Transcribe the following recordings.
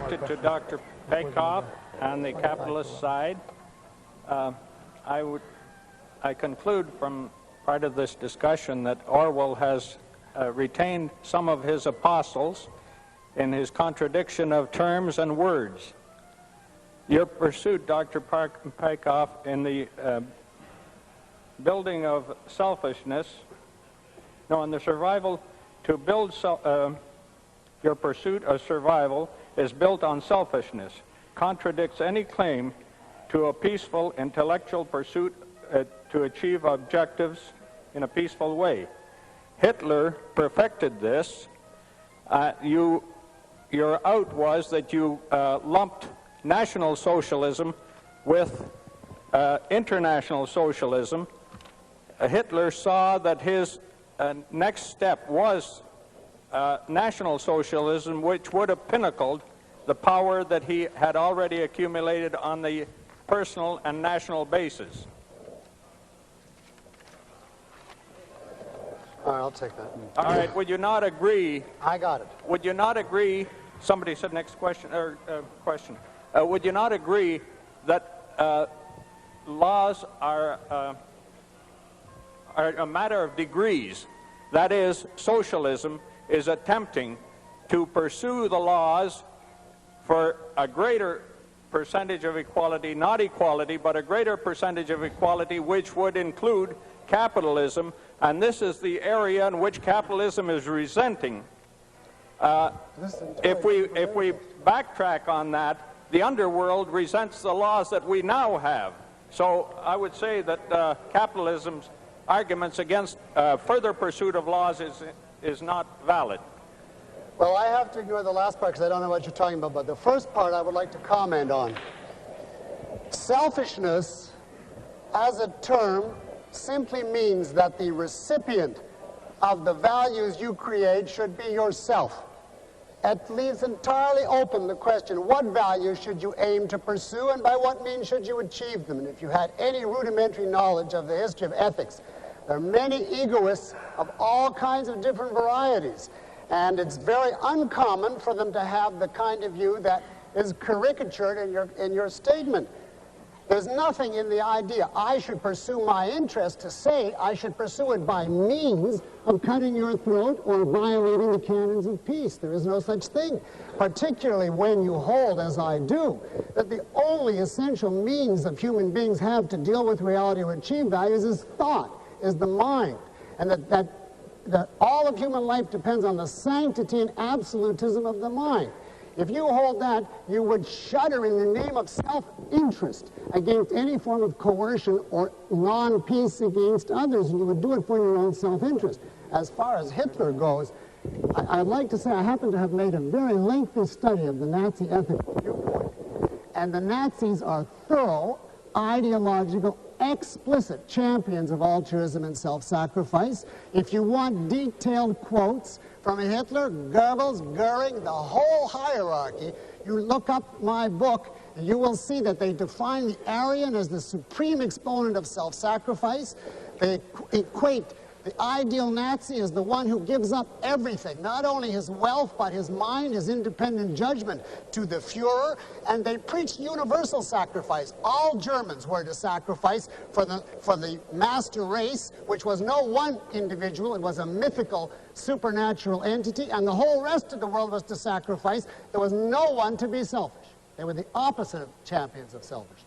To Dr. Peikoff on the capitalist side, I conclude from part of this discussion that Orwell has retained some of his apostles in his contradiction of terms and words. Your pursuit, Dr. Peikoff, in the building of selfishness, no, in the survival, to build your pursuit of survival is built on selfishness, contradicts any claim to a peaceful intellectual pursuit to achieve objectives in a peaceful way. Hitler perfected this. Your out was that you lumped National Socialism with international socialism. Hitler saw that his next step was National Socialism, which would have pinnacled the power that he had already accumulated on the personal and national basis. All right, I'll take that. All right, would you not agree? I got it. Would you not agree? Somebody said next question or question. Would you not agree that laws are a matter of degrees? That is, socialism is attempting to pursue the laws for a greater percentage of equality, not equality, but a greater percentage of equality, which would include capitalism, and this is the area in which capitalism is resenting. If we backtrack on that, the underworld resents the laws that we now have. So I would say that capitalism's arguments against further pursuit of laws is not valid. Well, I have to ignore the last part because I don't know what you're talking about, but the first part I would like to comment on. Selfishness, as a term, simply means that the recipient of the values you create should be yourself. It leaves entirely open the question, what values should you aim to pursue and by what means should you achieve them? And if you had any rudimentary knowledge of the history of ethics, there are many egoists of all kinds of different varieties. And it's very uncommon for them to have the kind of view that is caricatured in your statement. There's nothing in the idea, I should pursue my interest, to say I should pursue it by means of cutting your throat or violating the canons of peace. There is no such thing, particularly when you hold, as I do, that the only essential means that human beings have to deal with reality or achieve values is thought, is the mind, and that all of human life depends on the sanctity and absolutism of the mind. If you hold that, you would shudder in the name of self-interest against any form of coercion or non-peace against others, and you would do it for your own self-interest. As far as Hitler goes, I'd like to say I happen to have made a very lengthy study of the Nazi ethical viewpoint, and the Nazis are thorough, ideological, explicit champions of altruism and self-sacrifice. If you want detailed quotes from Hitler, Goebbels, Goering, the whole hierarchy, you look up my book and you will see that they define the Aryan as the supreme exponent of self-sacrifice. They equate the ideal Nazi as the one who gives up everything, not only his wealth, but his mind, his independent judgment, to the Fuhrer, and they preached universal sacrifice. All Germans were to sacrifice for the master race, which was no one individual, it was a mythical, supernatural entity, and the whole rest of the world was to sacrifice. There was no one to be selfish. They were the opposite of champions of selfishness.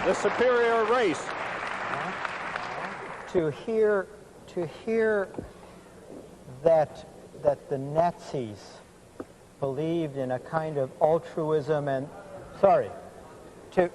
The superior race. To hear that the Nazis believed in a kind of altruism and, to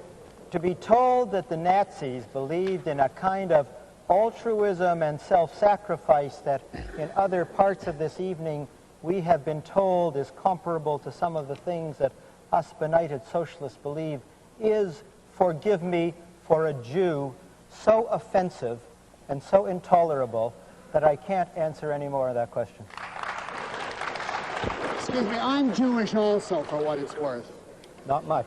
be told that the Nazis believed in a kind of altruism and self-sacrifice that in other parts of this evening we have been told is comparable to some of the things that us benighted socialists believe is, forgive me, for a Jew, so offensive and so intolerable that I can't answer any more of that question. Excuse me, I'm Jewish also, for what it's worth. Not much.